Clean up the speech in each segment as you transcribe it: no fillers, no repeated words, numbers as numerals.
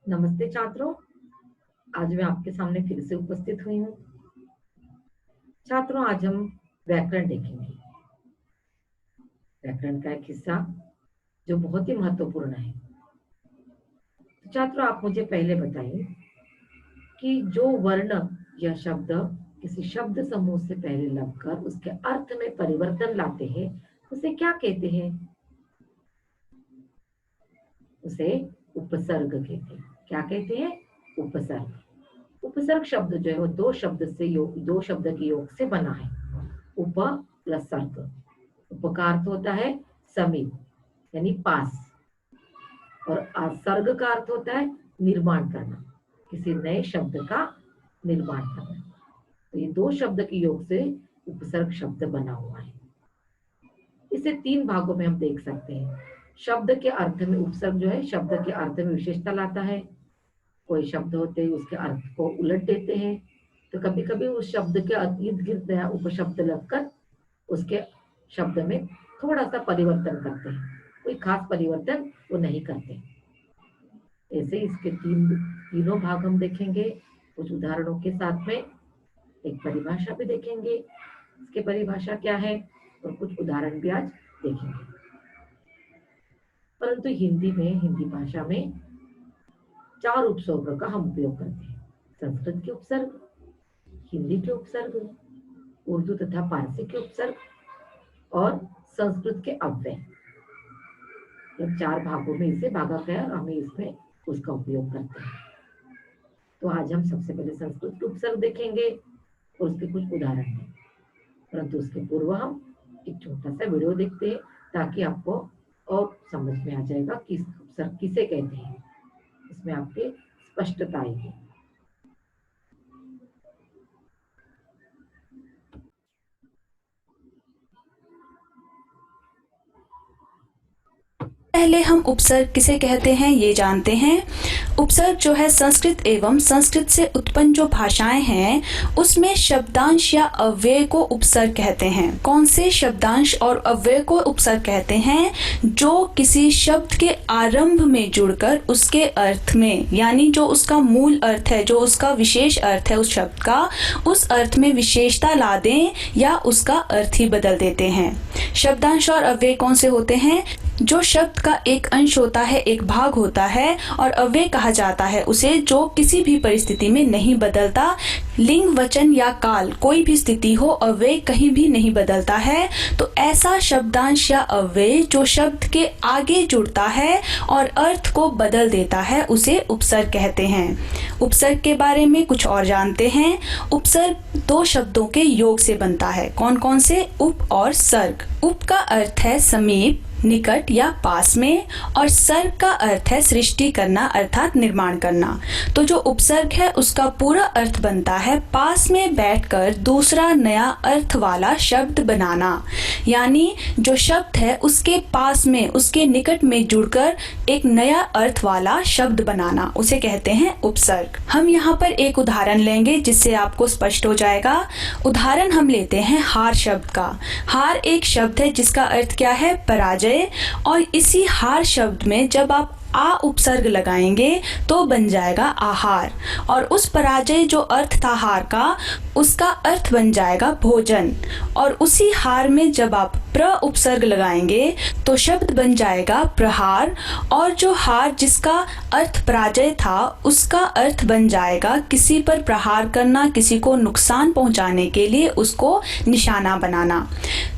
नमस्ते छात्रों। आज मैं आपके सामने फिर से उपस्थित हुई हूँ। छात्रों, आज हम व्याकरण देखेंगे। व्याकरण का एक हिस्सा जो बहुत ही महत्वपूर्ण है। तो छात्रों, आप मुझे पहले बताइए कि जो वर्ण या शब्द किसी शब्द समूह से पहले लगकर उसके अर्थ में परिवर्तन लाते हैं, उसे क्या कहते हैं? उसे उपसर्ग कहते हैं। क्या कहते हैं? उपसर्ग। उपसर्ग शब्द जो है वो दो शब्द के योग से बना है। उप प्लस सर्ग। उप का अर्थ होता है समीप यानी पास, और सर्ग का अर्थ होता है निर्माण करना, किसी नए शब्द का निर्माण करना। तो ये दो शब्द के योग से उपसर्ग शब्द बना हुआ है। इसे तीन भागों में हम देख सकते हैं। शब्द के अर्थ में उपसर्ग जो है शब्द के अर्थ में विशेषता लाता है। कोई शब्द होते हैं उसके अर्थ को उलट देते हैं, तो कभी कभी उस शब्द के इर्द गिर्द नया उपशब्द लगकर उसके शब्द में थोड़ा सा परिवर्तन करते हैं। कोई खास परिवर्तन वो नहीं करते। ऐसे इसके तीनों भाग हम देखेंगे कुछ उदाहरणों के साथ में। एक परिभाषा भी देखेंगे, इसके परिभाषा क्या है, और कुछ उदाहरण भी आज देखेंगे। परंतु हिंदी भाषा में 4 उपसर्ग का हम उपयोग करते हैं। संस्कृत के उपसर्ग, हिंदी के उपसर्ग, उर्दू तथा पारसी के उपसर्ग और संस्कृत के अव्यय। जब 4 भागों में इसे भागा गया और हमें इसमें उसका उपयोग करते हैं। तो आज हम सबसे पहले संस्कृत के उपसर्ग देखेंगे और उसके कुछ उदाहरण हैं। परंतु उसके पूर्व हम एक छोटा सा वीडियो देखते हैं ताकि आपको और समझ में आ जाएगा कि उपसर्ग किसे कहते हैं। इसमें आपके स्पष्टता आएगी। पहले हम उपसर्ग किसे कहते हैं ये जानते हैं। उपसर्ग जो है संस्कृत एवं संस्कृत से उत्पन्न जो भाषाएं हैं उसमें शब्दांश या अव्यय को उपसर्ग कहते हैं। कौन से शब्दांश और अव्यय को उपसर्ग कहते हैं? जो किसी शब्द के आरंभ में जुड़कर उसके अर्थ में, यानी जो उसका मूल अर्थ है, जो उसका विशेष अर्थ है उस शब्द का, उस अर्थ में विशेषता ला दें या उसका अर्थ ही बदल देते हैं। शब्दांश और अव्यय कौन से होते हैं? जो शब्द का एक अंश होता है, एक भाग होता है, और अव्यय कहा जाता है उसे जो किसी भी परिस्थिति में नहीं बदलता। लिंग, वचन या काल कोई भी स्थिति हो, अव्यय कहीं भी नहीं बदलता है। तो ऐसा शब्दांश या अव्यय जो शब्द के आगे जुड़ता है और अर्थ को बदल देता है उसे उपसर्ग कहते हैं। उपसर्ग के बारे में कुछ और जानते हैं। उपसर्ग 2 शब्दों के योग से बनता है। कौन कौन से? उप और सर्ग। उप का अर्थ है समीप, निकट या पास में, और सर्ग का अर्थ है सृष्टि करना अर्थात निर्माण करना। तो जो उपसर्ग है उसका पूरा अर्थ बनता है पास में बैठकर दूसरा नया अर्थ वाला शब्द बनाना, यानी जो शब्द है उसके पास में, उसके निकट में जुड़कर एक नया अर्थ वाला शब्द बनाना, उसे कहते हैं उपसर्ग। हम यहाँ पर एक उदाहरण लेंगे जिससे आपको स्पष्ट हो जाएगा। उदाहरण हम लेते हैं हार शब्द का। हार एक शब्द है जिसका अर्थ क्या है? पराजय। और इसी हार शब्द में जब आप आ उपसर्ग लगाएंगे तो बन जाएगा आहार, और उस पराजय जो अर्थ था हार का, उसका अर्थ बन जाएगा भोजन। और उसी हार में जब आप प्र उपसर्ग लगाएंगे तो शब्द बन जाएगा प्रहार, और जो हार जिसका अर्थ पराजय था उसका अर्थ बन जाएगा किसी पर प्रहार करना, किसी को नुकसान पहुंचाने के लिए उसको निशाना बनाना।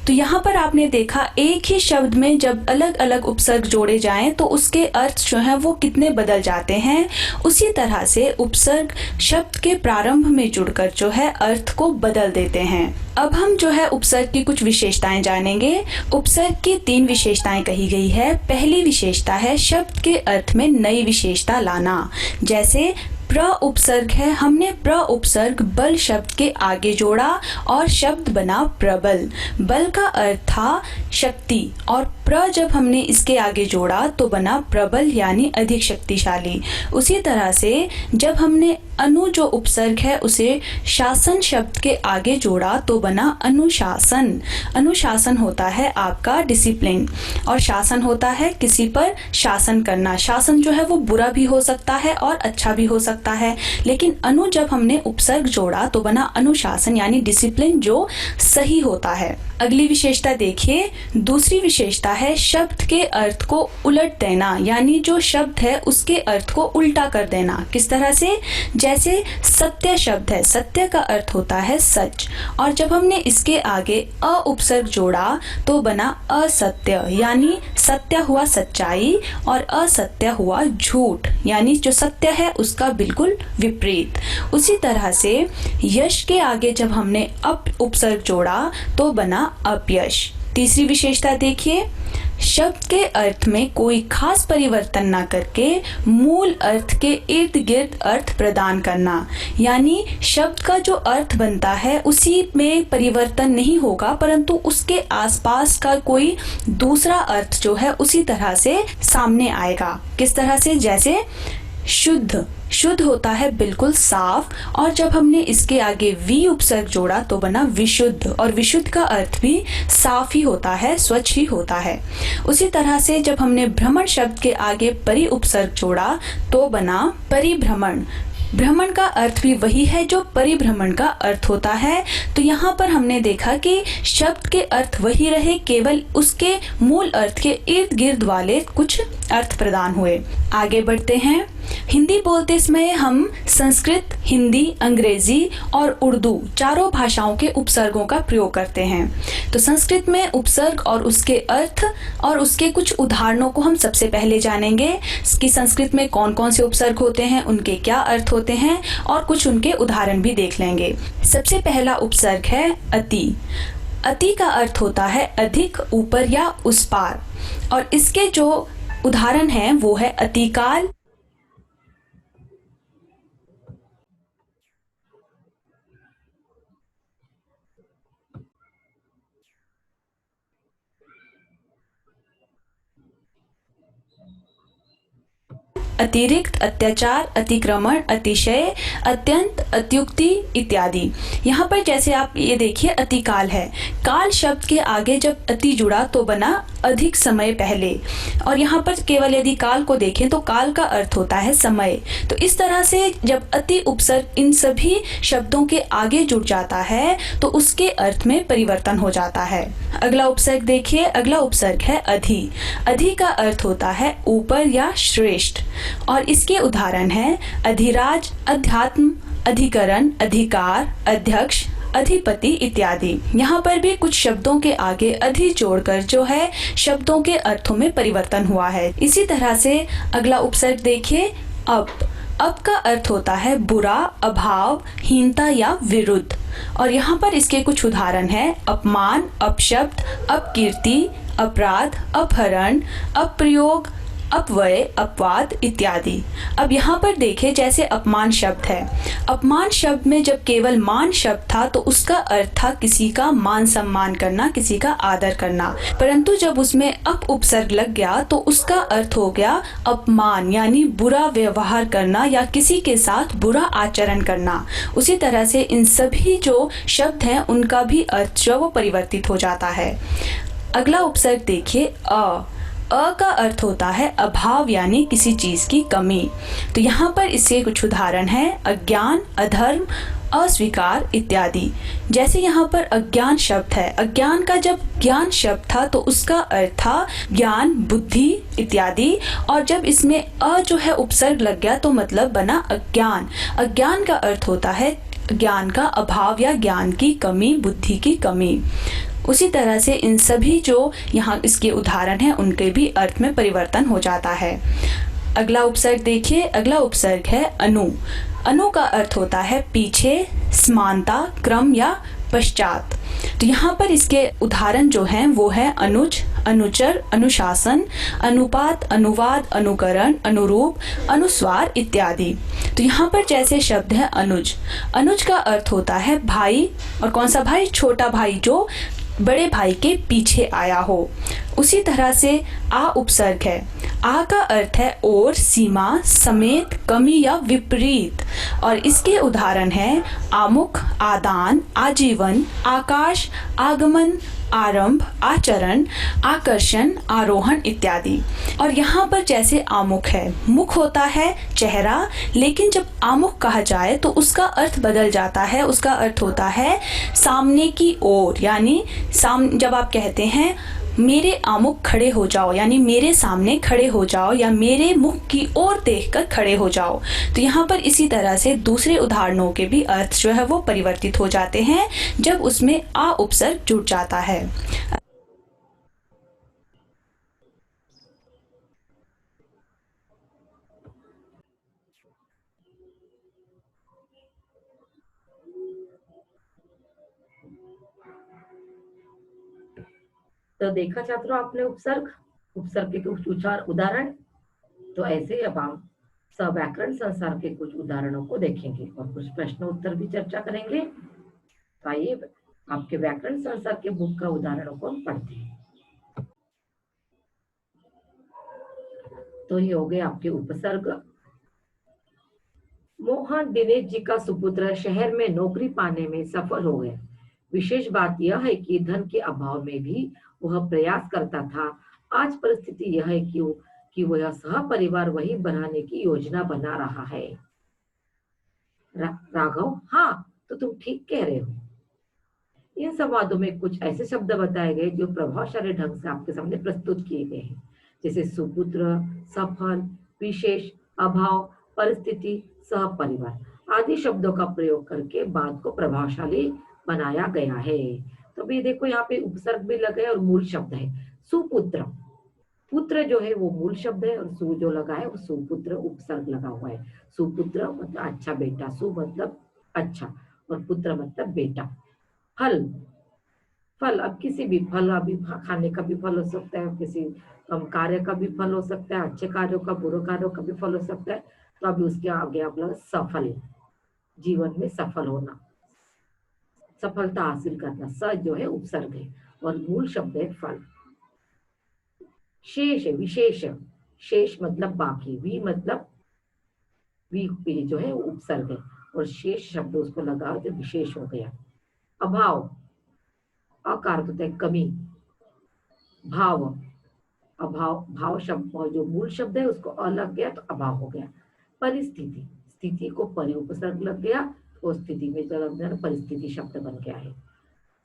तो यहाँ पर आपने देखा एक ही शब्द में जब अलग अलग उपसर्ग जोड़े जाएं तो उसके अर्थ जो हैं वो कितने बदल जाते हैं। उसी तरह से उपसर्ग शब्द के प्रारंभ में जुड़कर जो है अर्थ को बदल देते हैं। अब हम जो है उपसर्ग की कुछ विशेषताएं जानेंगे। उपसर्ग की 3 विशेषताएं कही गई है। पहली विशेषता है शब्द के अर्थ में नई विशेषता लाना, जैसे प्र उपसर्ग है, हमने प्र उपसर्ग बल शब्द के आगे जोड़ा और शब्द बना प्रबल। बल का अर्थ था शक्ति और प्र जब हमने इसके आगे जोड़ा तो बना प्रबल यानी अधिक शक्तिशाली। उसी तरह से जब हमने अनु जो उपसर्ग है उसे शासन शब्द के आगे जोड़ा तो बना अनुशासन। अनुशासन होता है आपका डिसिप्लिन और शासन होता है किसी पर शासन करना। शासन जो है वो बुरा भी हो सकता है और अच्छा भी हो सकता है, लेकिन अनु जब हमने उपसर्ग जोड़ा तो बना अनुशासन यानी डिसिप्लिन जो सही होता है। अगली विशेषता देखिए, दूसरी विशेषता है शब्द के अर्थ को उलट देना, यानी जो शब्द है उसके अर्थ को उल्टा कर देना। किस तरह से? जैसे सत्य शब्द है, सत्य का अर्थ होता है सच, और जब हमने इसके आगे अ उपसर्ग जोड़ा तो बना असत्य, यानी सत्य हुआ सच्चाई और असत्य हुआ झूठ, यानी जो सत्य है उसका बिल्कुल विपरीत। उसी तरह से यश के आगे जब हमने अप उपसर्ग जोड़ा तो बना अपयश। तीसरी विशेषता देखिए, शब्द के अर्थ में कोई खास परिवर्तन ना करके मूल अर्थ के इर्द गिर्द अर्थ प्रदान करना, यानी शब्द का जो अर्थ बनता है उसी में परिवर्तन नहीं होगा, परंतु उसके आसपास का कोई दूसरा अर्थ जो है उसी तरह से सामने आएगा। किस तरह से? जैसे शुद्ध, शुद्ध होता है बिल्कुल साफ, और जब हमने इसके आगे वी उपसर्ग जोड़ा तो बना विशुद्ध, और विशुद्ध का अर्थ भी साफ ही होता है, स्वच्छ ही होता है। उसी तरह से जब हमने भ्रमण शब्द के आगे परि उपसर्ग जोड़ा तो बना परिभ्रमण। भ्रमण का अर्थ भी वही है जो परिभ्रमण का अर्थ होता है। तो यहाँ पर हमने देखा कि शब्द के अर्थ वही रहे, केवल उसके मूल अर्थ के इर्द गिर्द वाले कुछ अर्थ प्रदान हुए। आगे बढ़ते हैं। हिंदी बोलते समय हम संस्कृत, हिंदी, अंग्रेजी और उर्दू चारों भाषाओं के उपसर्गों का प्रयोग करते हैं। तो संस्कृत में उपसर्ग और उसके अर्थ और उसके कुछ उदाहरणों को हम सबसे पहले जानेंगे कि संस्कृत में कौन कौन से उपसर्ग होते हैं, उनके क्या अर्थ होते हैं, और कुछ उनके उदाहरण भी देख लेंगे। सबसे पहला उपसर्ग है अति। अति का अर्थ होता है अधिक, ऊपर या उस पार, और इसके जो उदाहरण हैं वो है अतिकाल, अतिरिक्त, अत्याचार, अतिक्रमण, अतिशय, अत्यंत, अत्युक्ति इत्यादि। यहाँ पर जैसे आप ये देखिए अतिकाल है, काल शब्द के आगे जब अति जुड़ा तो बना अधिक समय पहले, और यहाँ पर केवल यदि काल को देखें तो काल का अर्थ होता है समय। तो इस तरह से जब अति उपसर्ग इन सभी शब्दों के आगे जुड़ जाता है तो उसके अर्थ में परिवर्तन हो जाता है। अगला उपसर्ग देखिए, अगला उपसर्ग है अधि। अधि का अर्थ होता है ऊपर या श्रेष्ठ, और इसके उदाहरण हैं अधिराज, अध्यात्म, अधिकरण, अधिकार, अध्यक्ष, अधिपति इत्यादि। यहाँ पर भी कुछ शब्दों के आगे अधि जोड़कर जो है शब्दों के अर्थों में परिवर्तन हुआ है। इसी तरह से अगला उपसर्ग देखिए अप। अप का अर्थ होता है बुरा, अभाव, हीनता या विरुद्ध, और यहाँ पर इसके कुछ उदाहरण हैं अपमान, अपशब्द, अपकीर्ति, अपराध, अपहरण, अप्रयोग, अपव्यय, अपवाद इत्यादि। अब यहाँ पर देखें जैसे अपमान शब्द है, अपमान शब्द में जब केवल मान शब्द था तो उसका अर्थ था किसी का मान सम्मान करना, किसी का आदर करना, परंतु जब उसमें अप उपसर्ग लग गया तो उसका अर्थ हो गया अपमान, यानी बुरा व्यवहार करना या किसी के साथ बुरा आचरण करना। उसी तरह से इन सभी जो शब्द हैं उनका भी अर्थ जो वो परिवर्तित हो जाता है। अगला उपसर्ग देखिए अ। अ का अर्थ होता है अभाव, यानी किसी चीज की कमी। तो यहाँ पर इसके कुछ उदाहरण हैं अज्ञान, अधर्म, अस्वीकार इत्यादि। जैसे यहाँ पर अज्ञान शब्द है, अज्ञान का जब ज्ञान शब्द था तो उसका अर्थ था ज्ञान, बुद्धि इत्यादि, और जब इसमें अ जो है उपसर्ग लग गया तो मतलब बना अज्ञान। अज्ञान का अर्थ होता है ज्ञान का अभाव या ज्ञान की कमी, बुद्धि की कमी। उसी तरह से इन सभी जो यहाँ इसके उदाहरण हैं उनके भी अर्थ में परिवर्तन हो जाता है। अगला उपसर्ग देखिए, अगला उपसर्ग है अनु। अनु का अर्थ होता है पीछे, समानता, क्रम या पश्चात। तो यहाँ पर इसके उदाहरण जो हैं वो है अनुज, अनुचर, अनुशासन, अनुपात, अनुवाद, अनुकरण, अनुरूप, अनुस्वार इत्यादि। तो यहाँ पर जैसे शब्द है अनुज। अनुज का अर्थ होता है भाई, और कौन सा भाई? छोटा भाई जो बड़े भाई के पीछे आया हो। उसी तरह से आ उपसर्ग है। आ का अर्थ है और, सीमा, समेत, कमी या विपरीत। और इसके उदाहरण है आमुख, आदान, आजीवन, आकाश, आगमन, आरंभ, आचरण, आकर्षण, आरोहण इत्यादि। और यहाँ पर जैसे आमुख है, मुख होता है चेहरा, लेकिन जब आमुख कहा जाए तो उसका अर्थ बदल जाता है। उसका अर्थ होता है सामने की ओर, यानी जब आप कहते हैं मेरे आमुख खड़े हो जाओ, यानी मेरे सामने खड़े हो जाओ, या मेरे मुख की ओर देखकर खड़े हो जाओ। तो यहाँ पर इसी तरह से दूसरे उदाहरणों के भी अर्थ जो है वो परिवर्तित हो जाते हैं जब उसमें आ उपसर्ग जुड़ जाता है। तो देखा छात्रों आपने उपसर्ग के कुछ उदाहरण। तो ऐसे अब हम व्याकरण संसार के कुछ उदाहरणों को देखेंगे और कुछ प्रश्न उत्तर भी चर्चा करेंगे। तो आइए आपके व्याकरण संसार के बुक का उदाहरणों को हम पढ़ते हैं। तो ये हो गए आपके उपसर्ग। मोहन दिनेश जी का सुपुत्र शहर में नौकरी पाने में सफल हो गया। विशेष बात यह है कि धन के अभाव में भी वह प्रयास करता था। आज परिस्थिति यह है कि वह सह परिवार वही बनाने की योजना बना रहा है। राघव, हाँ तो तुम ठीक कह रहे हो। इन संवादों में कुछ ऐसे शब्द बताए गए जो प्रभावशाली ढंग से आपके सामने प्रस्तुत किए गए हैं, जैसे सुपुत्र, सफल, विशेष, अभाव, परिस्थिति, सह परिवार आदि शब्दों का प्रयोग करके बात को प्रभावशाली बनाया गया है। तो भी देखो यहाँ पे उपसर्ग भी लगा है और मूल शब्द है सुपुत्र। पुत्र जो है वो मूल शब्द है और सु जो लगा है वो सुपुत्र उपसर्ग लगा हुआ है। सुपुत्र मतलब अच्छा बेटा, सु मतलब अच्छा और पुत्र मतलब बेटा। फल, फल अब किसी भी फल, अभी खाने का भी फल हो सकता है, किसी कार्य का भी फल हो सकता है, अच्छे कार्यों का, बुरे कार्यों का भी फल हो सकता है। तो अभी उसके आगे आप लोग सफल, जीवन में सफल होना, सफलता हासिल करना। स जो है उपसर्ग है और मूल शब्द है फल। शेष है विशेष, शेष मतलब बाकी, वी मतलब वी जो है उपसर्ग है और शेष शब्द उसको लगाओ तो विशेष हो गया। अभाव, अकार होता है कमी। भाव, अभाव, भाव शब्द जो मूल शब्द है उसको अ लग गया तो अभाव हो गया। परिस्थिति, स्थिति को परि उपसर्ग लग गया तो स्थिति में जो लग गया परिस्थिति शब्द बन गया है।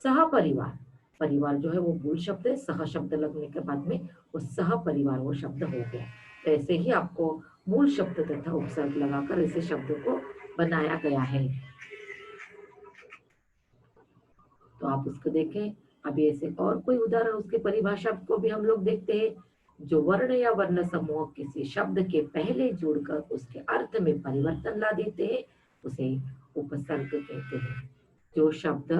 सह परिवार, परिवार जो है वो मूल शब्द है, सह शब्द लगने के बाद में वो सह परिवार वो शब्द हो गया। तो ऐसे ही आपको मूल शब्द तथा उपसर्ग लगाकर ऐसे शब्दों को बनाया गया है। तो आप उसको देखें। अभी ऐसे और कोई उदाहरण उसके परिभाषा को भी हम लोग देखते हैं। जो वर्ण या वर्ण समूह किसी शब्द के पहले जुड़कर उसके अर्थ में परिवर्तन ला देते हैं उसे उपसर्ग कहते हैं। जो शब्द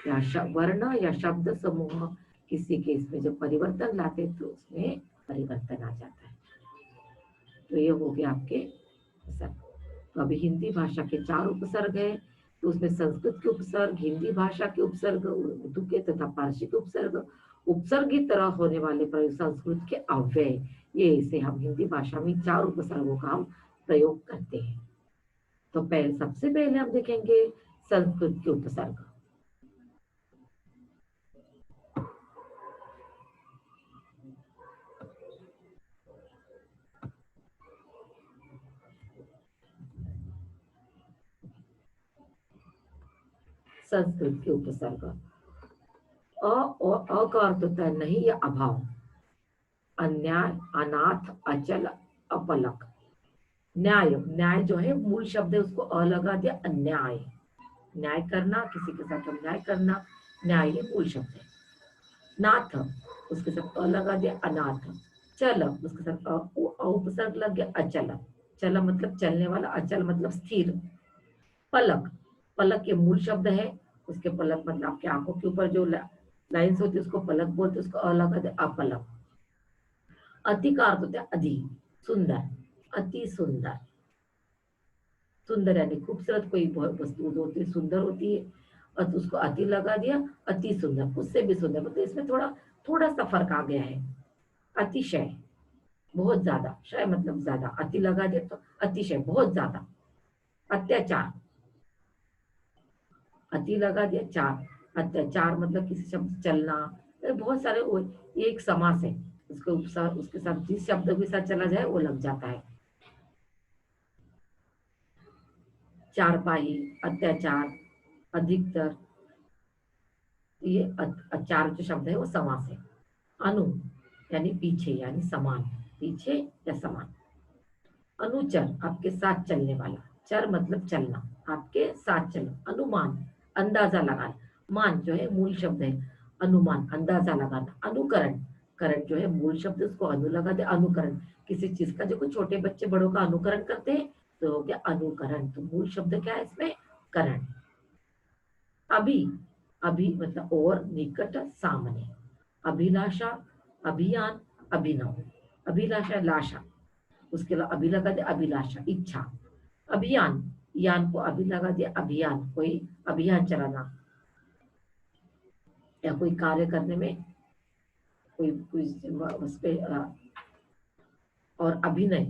या वर्ण या शब्द समूह किसी के इसमें जब परिवर्तन लाते तो उसमें परिवर्तन आ जाता है। तो ये हो गया आपके उपसर्ग। तो अभी हिंदी भाषा के 4 उपसर्ग है। तो उसमें संस्कृत के उपसर्ग, हिंदी भाषा के उपसर्ग, उर्दू के तथा फारसी के उपसर्ग, उपसर्ग की तरह होने वाले संस्कृत के अव्यय, ये इसे हम हिंदी भाषा में 4 उपसर्गों का हम प्रयोग करते हैं। तो सबसे पहले हम देखेंगे संस्कृत के उपसर्ग। संस्कृत के उपसर्ग अ का अर्थ होता है नहीं या अभाव। अन्याय, अनाथ, अचल, अपलक। न्याय, न्याय जो है मूल शब्द है उसको अ लगा दिया, अन्याय, न्याय करना, किसी के साथ अन्याय करना, न्याय ये मूल शब्द है। नाथ, उसके साथ अ लगा दिया, अनाथ। चल, उसके साथ उपसर्ग लग गया, अचल। चल मतलब चलने वाला, अचल मतलब स्थिर। पलक, पलक ये मूल शब्द है, उसके पलक मतलब आपकी आंखों के ऊपर जो लाइन्स होती है उसको पलक बोलते, उसको अ लगा दे अपलक। अति का अर्थ होता है अधिक, सुंदर, अति सुंदर। सुंदर यानी खूबसूरत, कोई वस्तु होती है सुंदर होती है, और उसको अति लगा दिया, अति सुंदर, उससे भी सुंदर, मतलब इसमें थोड़ा थोड़ा सा फर्क आ गया है। अतिशय, बहुत ज्यादा, शय मतलब ज्यादा, अति लगा दिया तो अतिशय, बहुत ज्यादा। अत्याचार, अति लगा दिया चार, अत्याचार मतलब किसी शब्द चलना, बहुत सारे ये एक समास है, उसके उपसार उसके साथ जिस शब्द के साथ चला जाए वो लग जाता है। चारपाई, अत्याचार, अधिकतर, ये चार जो शब्द है वो समास है। अनु यानी पीछे, यानी समान, पीछे या समान। अनुचर, आपके साथ चलने वाला, चर मतलब चलना, आपके साथ चलना। अनुमान, अंदाजा लगाना, मान जो है मूल शब्द है, अनुमान अंदाजा लगाना। अनुकरण, करण जो है मूल शब्द, उसको अनु लगा दे, अनुकरण, किसी चीज का, जो कुछ छोटे बच्चे बड़ों का अनुकरण करते हैं तो हो गया अनुकरण, तो मूल शब्द क्या है इसमें, करण। अभी, अभी मतलब और, निकट, सामने। अभिलाषा, अभियान, अभिनव। अभिलाषा लाशा, उसके बाद अभी लगा दे अभिलाषा, इच्छा। अभियान, यान को अभी लगा दिया, अभियान, कोई अभियान चलाना या कोई कार्य करने में, कोई कोई उस पे और अभिनय,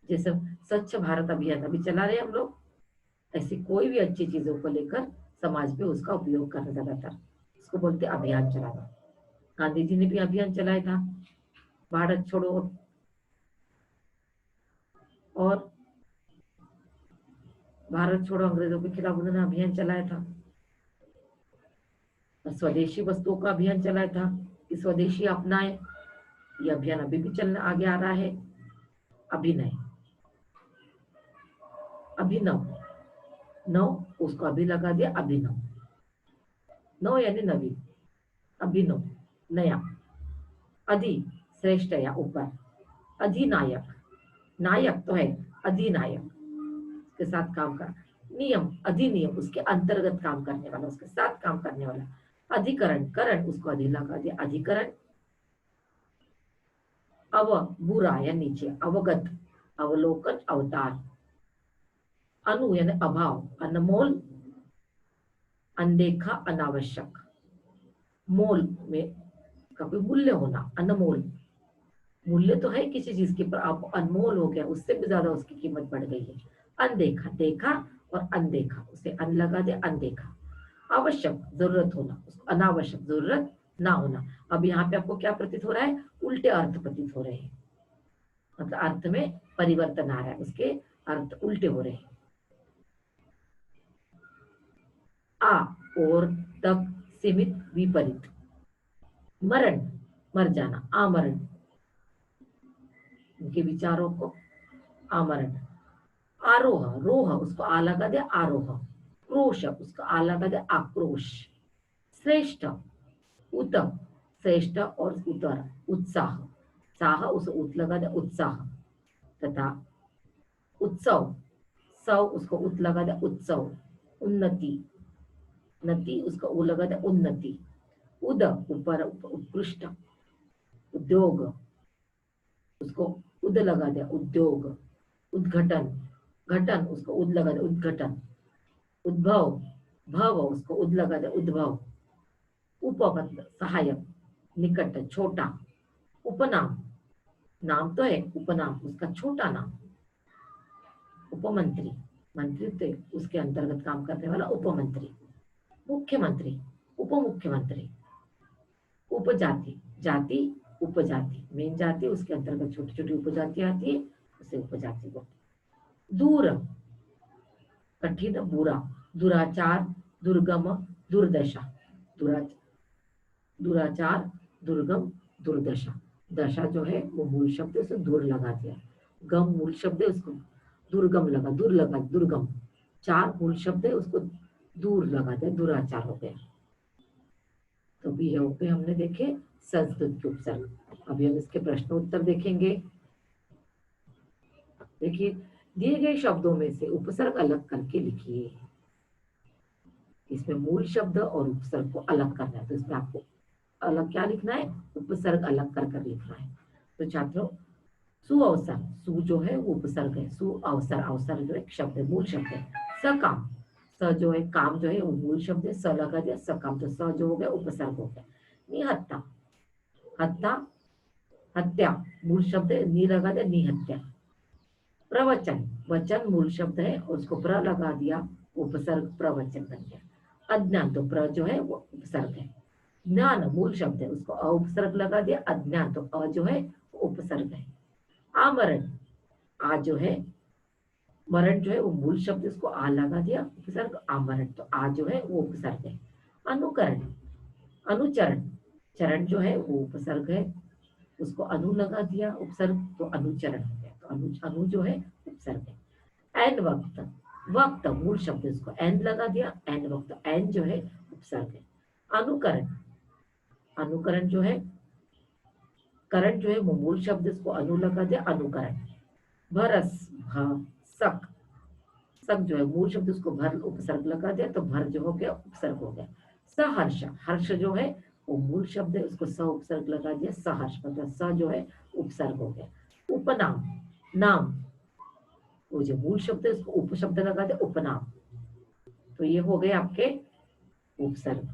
जैसे स्वच्छ भारत अभियान अभी चला रहे हम लोग, ऐसी कोई भी अच्छी चीजों को लेकर समाज पे उसका उपयोग करना, ज्यादातर इसको बोलते अभियान चलाना। गांधी जी ने भी अभियान चलाया था, भारत छोड़ो, और भारत छोड़ो अंग्रेजों के खिलाफ उन्होंने अभियान चलाया था। स्वदेशी वस्तुओं का अभियान चलाया था कि स्वदेशी अपनाए, ये अभियान अभी भी चलना आगे आ रहा है। अभिनय, अभिनव, नव उसको अभी लगा दिया, अभिनव, नव यानी नवीन, अभिनव नया। अधि, श्रेष्ठ या ऊपर। अधिनायक, नायक तो है, अधिनायक के साथ काम कर। नियम, अधिनियम, उसके अंतर्गत काम करने वाला, उसके साथ काम करने वाला। अधिकरण, करण उसको अधि लगा दिया, अधिकरण। अव, बुरा या नीचे, अवगत, अवलोकन, अवतार। अनु यानी अभाव, अनमोल, अनदेखा, अनावश्यक। मोल में का कोई मूल्य होना, अनमोल, मूल्य तो है किसी चीज के, पर आप अनमोल हो गया, उससे भी ज्यादा उसकी कीमत बढ़ गई है। अनदेखा, देखा और अनदेखा, उसे अन लगा दे, अनदेखा। आवश्यक, जरूरत होना, उसको अनावश्यक, जरूरत ना होना। अब यहाँ पे आपको क्या प्रतीत हो रहा है, उल्टे अर्थ प्रतीत हो रहे हैं, मतलब अर्थ में परिवर्तन आ रहा है, उसके अर्थ उल्टे हो रहे हैं। आ, और, तक, सीमित, विपरीत। मरण, मर जाना, आमरण, उनके विचारों को आमरण। आरोह, रोह उसको आ लगा दे, आरोह। क्रोश, उसको आ लगा दे, आक्रोश। श्रेष्ठ, उत्तम, श्रेष्ठ और उत्तर, उत्साह, साह उसे उत लगा दे, उत्साह। तथा उत्सव, सव उसको उत लगा दे, उत्सव। उन्नति, नति उसको उ लगा दे, उन्नति। उद, ऊपर, उत्कृष्ट। उद्योग, उसको उद लगा दिया, उद्योग। उद्घटन, घटन उसको उद लगा दिया, उद्घटन। उद्भव, भव उसको उद लगा दिया, उद्भव। उप मतलब सहायक, निकट, छोटा। उपनाम, नाम तो है, उपनाम उसका छोटा नाम। उपमंत्री, मंत्री तो उसके अंतर्गत काम करने वाला उपमंत्री। मुख्यमंत्री, उप मुख्यमंत्री। उपजाति, जाति, उपजाति, मेन जाति उसके अंतर्गत छोटी छोटी उपजाति आती है, उसे उपजाति बोलते। दूर, कठिन, बुरा। दुराचार, दुर्गम, दुर्दशा। दुराचार, दुर्गम, दुर्दशा। दशा जो है वो मूल शब्द है, उसे दूर लगा दिया। गम मूल शब्द है, उसको दुर्गम लगा, दूर लगा, दुर्गम। चार मूल शब्द है, उसको दूर लगा दिया, दुराचार हो गया। तो भी यहाँ पे हमने देखे संस्कृत के उपसर्ग। अभी हम इसके प्रश्न उत्तर देखेंगे। देखिए, दिए गए शब्दों में से उपसर्ग अलग करके लिखिए। इसमें मूल शब्द और उपसर्ग को अलग करना है, तो इसमें आपको अलग क्या लिखना है, उपसर्ग अलग कर कर लिखना है। तो छात्रों, सुअवसर, सु जो है वो उपसर्ग है, सु अवसर, अवसर जो एक शब्द है, मूल शब्द है। सकाम, स जो है काम जो है वो मूल शब्द है, स लगा दिया सकाम, तो स जो हो गया उपसर्ग हो गया। निहत्ता, हत्ता हत्या मूल शब्द है, नी लगा दिया निहत्या। प्रवचन, वचन मूल शब्द है, उसको प्र लगा दिया, उपसर्ग प्रवचन बन गया। अज्ञान, तो प्र जो है वो उपसर्ग है। ज्ञान मूल शब्द है, उसको उपसर्ग लगा दिया, अज्ञान, तो अ जो है वो उपसर्ग है। आमरण, आ जो है, मरण जो है वो मूल शब्द, इसको आ लगा दिया, उपसर्ग आमरण, तो आ जो है वो उपसर्ग है। अनुकरण, अनुचरण, चरण जो है वो उपसर्ग है, उसको अनु लगा दिया उपसर्ग, तो अनुचरण हो गया, तो अनु जो है उपसर्ग है। एन वक्त, वक्त मूल शब्द, इसको एन लगा दिया, एन वक्त, एन जो है उपसर्ग है। अनुकरण, अनुकरण जो है, करण जो है वो मूल शब्द, इसको अनु लगा दिया, अनुकरण। भरस, सक, सक जो है मूल शब्द, उसको भर उपसर्ग लगा दिया, तो भर जो हो गया उपसर्ग हो गया। सहर्ष, हर्ष जो है वो मूल शब्द है, उसको स उपसर्ग लगा दिया, सहर्ष, मतलब स जो है उपसर्ग हो गया। उपनाम, नाम, वो जो मूल शब्द है उसको उपशब्द लगा दिया, उपनाम, तो ये हो गए आपके उपसर्ग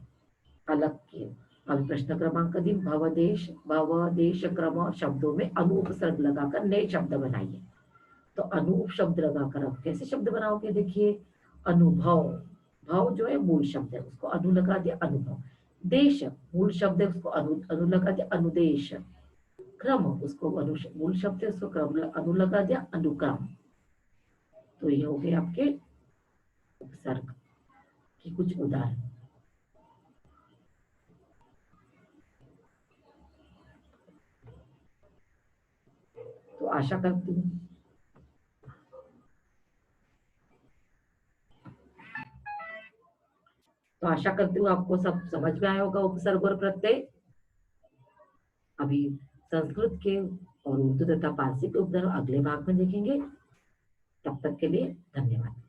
अलग किए। अब प्रश्न क्रमांक 3, भवदेश क्रम शब्दों में अनु उपसर्ग लगाकर नए शब्द बनाइए। तो अनु शब्द लगाकर आप कैसे शब्द बनाओगे, देखिए, अनुभव, भाव जो है मूल शब्द है, उसको अनु लगा दिया, अनुभव। देश मूल शब्द है, उसको अनु लगा दिया, अनुदेश। क्रम, उसको मूल शब्द है, उसको क्रम अनु लगा दिया, अनुक्रम। तो ये हो गए आपके उपसर्ग की कुछ उदाहरण। तो आशा करती हूँ आपको सब समझ में आया होगा उपसर्ग और प्रत्यय। अभी संस्कृत के और उर्दू तथा पारसी के उदाहरण अगले भाग में देखेंगे। तब तक के लिए धन्यवाद।